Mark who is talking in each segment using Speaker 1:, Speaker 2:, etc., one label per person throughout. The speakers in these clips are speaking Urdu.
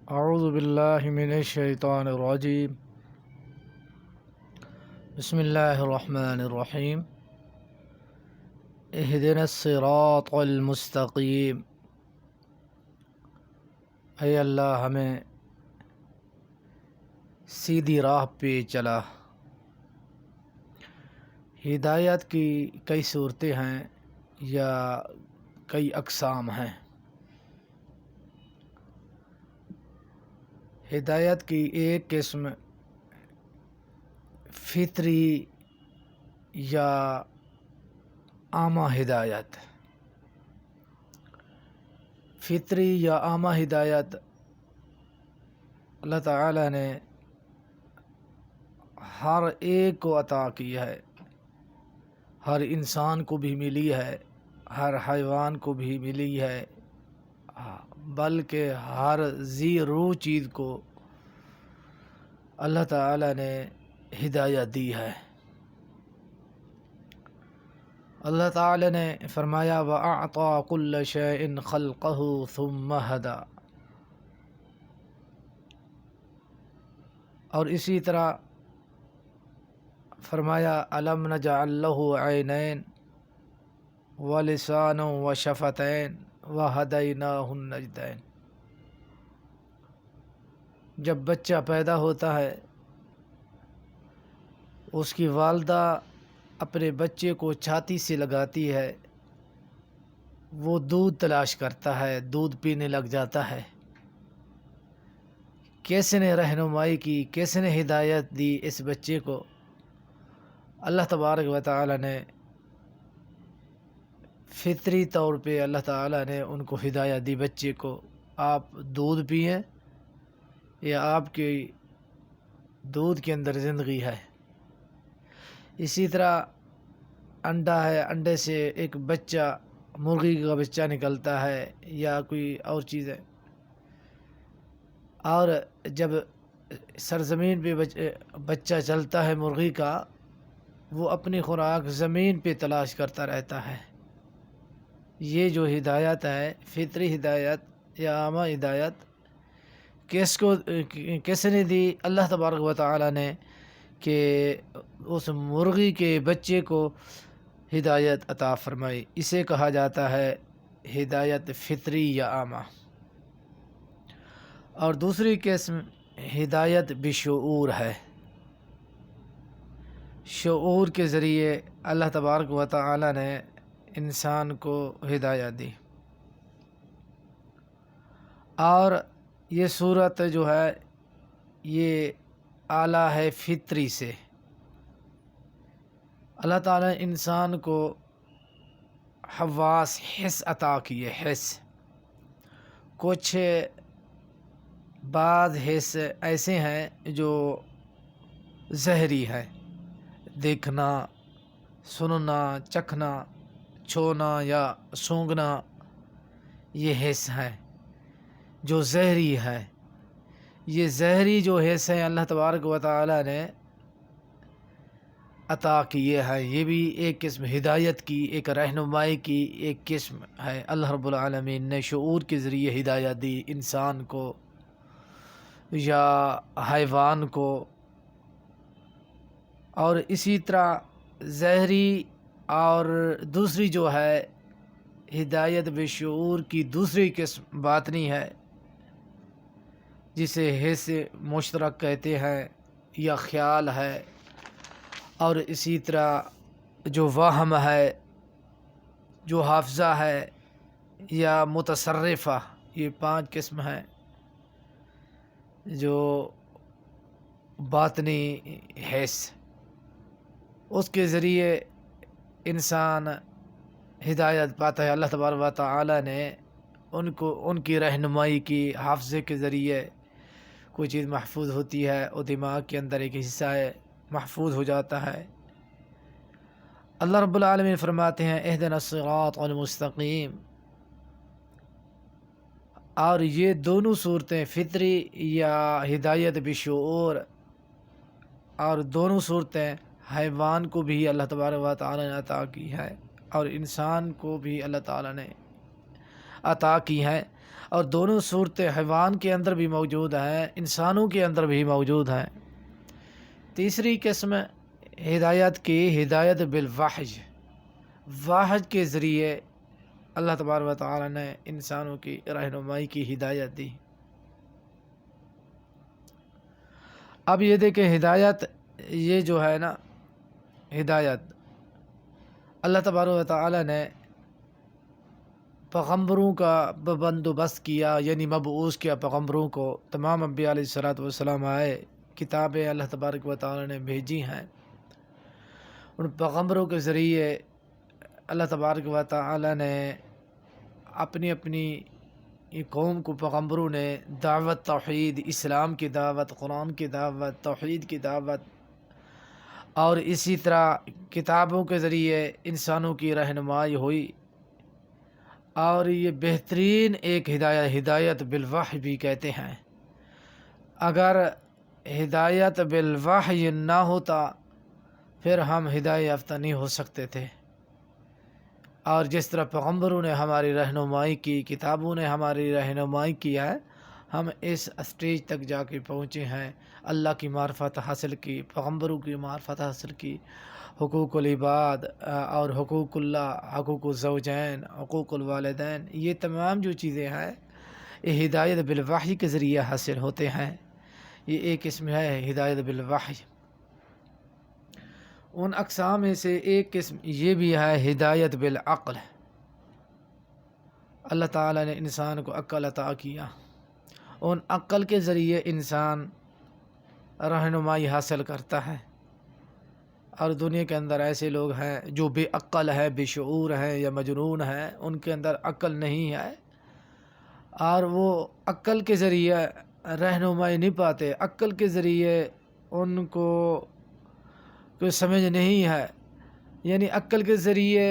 Speaker 1: اعوذ باللہ من الشیطان الرجیم بسم اللہ الرحمن الرحیم اہدنا الصراط المستقیم۔ اے اللہ ہمیں سیدھی راہ پہ چلا۔ ہدایت کی کئی صورتیں ہیں یا کئی اقسام ہیں۔ ہدایت کی ایک قسم فطری یا عامہ ہدایت۔ فطری یا عامہ ہدایت اللہ تعالی نے ہر ایک کو عطا کی ہے، ہر انسان کو بھی ملی ہے، ہر حیوان کو بھی ملی ہے، بلکہ ہر ذی روح چیز کو اللہ تعالی نے ہدایت دی ہے۔ اللہ تعالی نے فرمایا وَأَعْطَى كُلَّ شَيْءٍ خَلْقَهُ ثُمَّ هَدَى، اور اسی طرح فرمایا أَلَمْ نَجْعَلْ لَهُ عَيْنَيْنِ وَلِسَانًا وَشَفَتَيْنِ وَهَدَيْنَاهُ النَّجْدَيْنِ۔ جب بچہ پیدا ہوتا ہے، اس کی والدہ اپنے بچے کو چھاتی سے لگاتی ہے، وہ دودھ تلاش کرتا ہے، دودھ پینے لگ جاتا ہے۔ کیسے نے رہنمائی کی، کیسے نے ہدایت دی اس بچے کو؟ اللہ تبارک و تعالی نے فطری طور پہ اللہ تعالی نے ان کو ہدایت دی، بچے کو آپ دودھ پئیں یا آپ کے دودھ کے اندر زندگی ہے۔ اسی طرح انڈا ہے، انڈے سے ایک بچہ، مرغی کا بچہ نکلتا ہے یا کوئی اور چیز ہے، اور جب سرزمین پہ بچہ چلتا ہے مرغی کا، وہ اپنی خوراک زمین پہ تلاش کرتا رہتا ہے۔ یہ جو ہدایت ہے، فطری ہدایت یا عامہ ہدایت، کس نے دی؟ اللہ تبارک و تعالی نے، کہ اس مرغی کے بچے کو ہدایت عطا فرمائی۔ اسے کہا جاتا ہے ہدایت فطری یا عامہ۔ اور دوسری قسم ہدایت بشعور ہے۔ شعور کے ذریعے اللہ تبارک و تعالی نے انسان کو ہدایت دی، اور یہ صورت جو ہے یہ اعلیٰ ہے فطری سے۔ اللہ تعالی نے انسان کو حواس، حس عطا کیے، حس۔ کچھ بعض حس ایسے ہیں جو ظاہری ہے، دیکھنا، سننا، چکھنا، چھونا یا سونگھنا، یہ حس ہے جو ظاہری ہے۔ یہ ظاہری جو حس ہے اللہ تبارک و تعالی نے عطا کیے ہیں، یہ بھی ایک قسم ہدایت کی، ایک رہنمائی کی ایک قسم ہے۔ اللہ رب العالمین نے شعور کے ذریعے ہدایت دی انسان کو یا حیوان کو، اور اسی طرح ظاہری اور دوسری جو ہے ہدایت بشعور کی دوسری قسم باطنی ہے، جسے حس مشترک کہتے ہیں یا خیال ہے، اور اسی طرح جو وہم ہے، جو حافظہ ہے یا متصرفہ، یہ 5 قسم ہیں جو باطنی حس۔ اس کے ذریعے انسان ہدایت پاتا ہے۔ اللہ تبارک و تعالی نے ان کی رہنمائی کی، حافظے کے ذریعے کوئی چیز محفوظ ہوتی ہے، اور دماغ کے اندر ایک حصہ ہے، محفوظ ہو جاتا ہے۔ اللہ رب العالمین فرماتے ہیں اہدنا الصراط المستقیم۔ اور یہ دونوں صورتیں، فطری یا ہدایت بشعور، اور دونوں صورتیں حیوان کو بھی اللہ تبارک و تعالی نے عطا کی ہے، اور انسان کو بھی اللہ تعالی نے عطا کی ہیں۔ اور دونوں صورتیں حیوان کے اندر بھی موجود ہیں، انسانوں کے اندر بھی موجود ہیں۔ تیسری قسم ہدایت کی ہدایت بالوحی، وحی کے ذریعے اللہ تبارک و تعالی نے انسانوں کی رہنمائی کی ہدایت دی۔ اب یہ دیکھیں ہدایت، یہ جو ہے نا ہدایت، اللہ تبارک و تعالی نے پیغمبروں کا بندوبست کیا، یعنی مبعوث کیا پیغمبروں کو۔ تمام انبیاء علیہ السلام آئے، کتابیں اللہ تبارک و تعالی نے بھیجی ہیں۔ ان پیغمبروں کے ذریعے اللہ تبارک و تعالی نے اپنی قوم کو، پیغمبروں نے دعوت توحید، اسلام کی دعوت، قرآن کی دعوت، توحید کی دعوت، اور اسی طرح کتابوں کے ذریعے انسانوں کی رہنمائی ہوئی۔ اور یہ بہترین ایک ہدایت بالوحی بھی کہتے ہیں۔ اگر ہدایت بالوحی نہ ہوتا پھر ہم ہدایت یافتہ نہیں ہو سکتے تھے۔ اور جس طرح پیغمبروں نے ہماری رہنمائی کی، کتابوں نے ہماری رہنمائی کیا ہے، ہم اس اسٹیج تک جا کے پہنچے ہیں، اللہ کی معرفت حاصل کی، پیغمبروں کی معرفت حاصل کی، حقوق العباد اور حقوق اللہ، حقوق الزوجین، حقوق الوالدین، یہ تمام جو چیزیں ہیں یہ ہدایت بالوحی کے ذریعے حاصل ہوتے ہیں۔ یہ ایک قسم ہے ہدایت بالوحی۔ ان اقسام میں سے ایک قسم یہ بھی ہے ہدایت بالعقل۔ اللہ تعالیٰ نے انسان کو عقل عطا کیا، ان عقل کے ذریعے انسان رہنمائی حاصل کرتا ہے۔ اور دنیا کے اندر ایسے لوگ ہیں جو بے عقل ہے، بے شعور ہیں یا مجنون ہیں، ان کے اندر عقل نہیں ہے، اور وہ عقل کے ذریعے رہنمائی نہیں پاتے، عقل کے ذریعے ان کو کوئی سمجھ نہیں ہے۔ یعنی عقل کے ذریعے،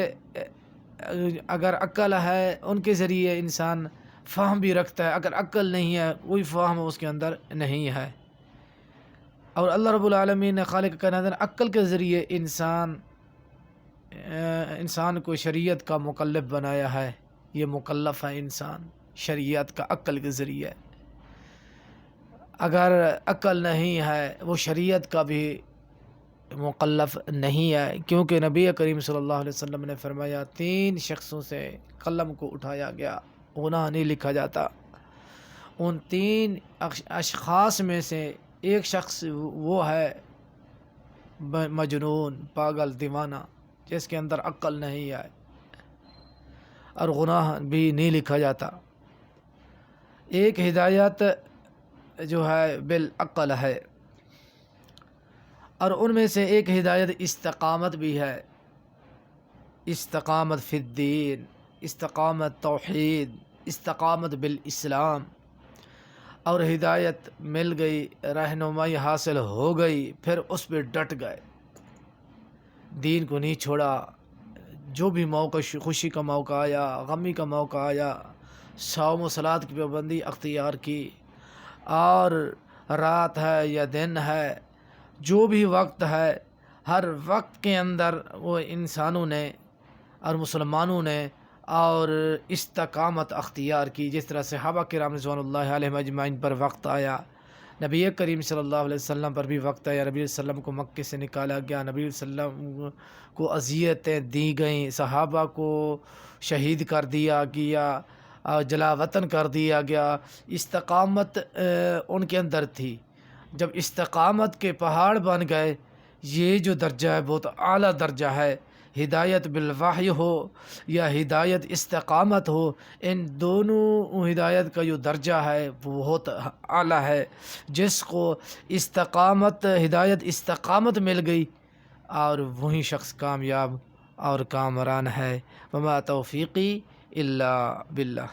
Speaker 1: اگر عقل ہے ان کے ذریعے انسان فہم بھی رکھتا ہے، اگر عقل نہیں ہے کوئی فہم اس کے اندر نہیں ہے۔ اور اللہ رب العالمین نے خالق کائنات نے عقل کے ذریعے انسان کو شریعت کا مکلف بنایا ہے۔ یہ مکلف ہے انسان شریعت کا عقل کے ذریعے۔ اگر عقل نہیں ہے وہ شریعت کا بھی مکلف نہیں ہے، کیونکہ نبی کریم صلی اللہ علیہ وسلم نے فرمایا 3 شخصوں سے قلم کو اٹھایا گیا، گناہ نہیں لکھا جاتا۔ ان 3 اشخاص میں سے ایک شخص وہ ہے مجنون، پاگل، دیوانہ، جس کے اندر عقل نہیں ہے اور گناہ بھی نہیں لکھا جاتا۔ ایک ہدایت جو ہے بالعقل ہے، اور ان میں سے ایک ہدایت استقامت بھی ہے، استقامت فی الدین، استقامت توحید، استقامت بالاسلام۔ اور ہدایت مل گئی، رہنمائی حاصل ہو گئی، پھر اس پہ ڈٹ گئے، دین کو نہیں چھوڑا۔ جو بھی موقع، خوشی کا موقع آیا، غمی کا موقع آیا، صوم و صلاۃ کی پابندی اختیار کی، اور رات ہے یا دن ہے، جو بھی وقت ہے، ہر وقت کے اندر وہ انسانوں نے اور مسلمانوں نے اور استقامت اختیار کی۔ جس طرح صحابہ کرام رضوان اللہ علیہم اجمعین پر وقت آیا، نبی کریم صلی اللہ علیہ وسلم پر بھی وقت آیا، نبی صلی اللہ علیہ وسلم کو مکے سے نکالا گیا، نبی صلی اللہ علیہ وسلم کو اذیتیں دی گئیں، صحابہ کو شہید کر دیا گیا، جلا وطن کر دیا گیا۔ استقامت ان کے اندر تھی۔ جب استقامت کے پہاڑ بن گئے، یہ جو درجہ ہے بہت اعلیٰ درجہ ہے، ہدایت بالوحی ہو یا ہدایت استقامت ہو، ان دونوں ہدایت کا جو درجہ ہے وہ بہت اعلیٰ ہے۔ جس کو ہدایت استقامت مل گئی، اور وہی شخص کامیاب اور کامران ہے۔ وما توفیقی الا باللہ۔